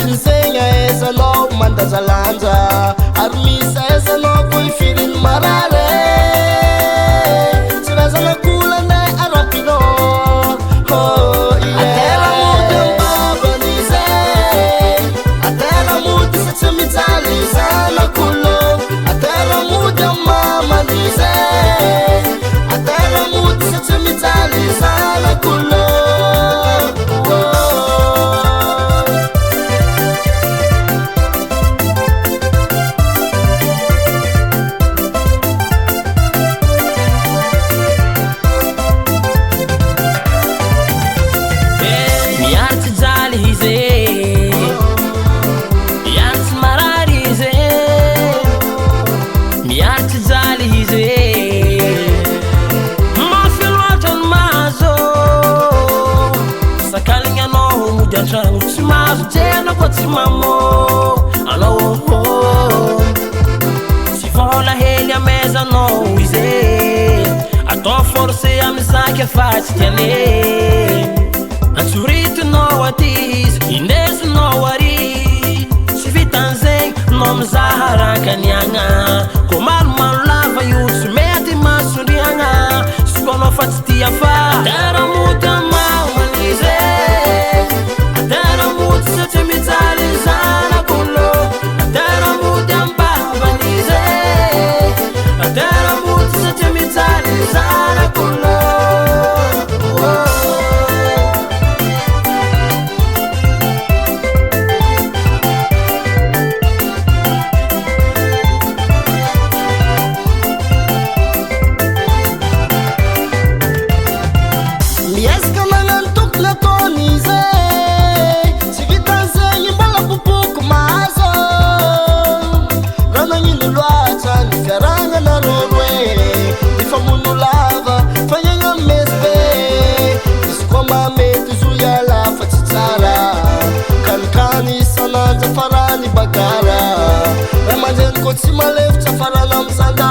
Nsegna ezanao mandazalanja ary misy ezanao koa ifiriny marare tsy razana kola ndray arapinao Atero Mody ambavanize Atero Mody sa tsy mijaly zanakolo Atero Mody amamanize Atero Mody sa tsy mijaly zanakolo Tsy mazo tena koa tsy mamô anao tsy vola hely amezanao izy atao forcé amizaky efa tsy tiane antsoritinao aty izy indesinao ary tsy vitan'zegny no mizaha rankaniagna ko malomalo lava io tsy mety masondriagna sy koanao fa tsy tia fa Atero Mody amamanize Atero Mody sa tsy mijaly zanakolo Atero Mody ambavanize Atero Mody sa tsy mijaly zanakolo Miezaka magnano tokony ataony izy farani bagara Ramanjani ko tsy malefitra farana amizanda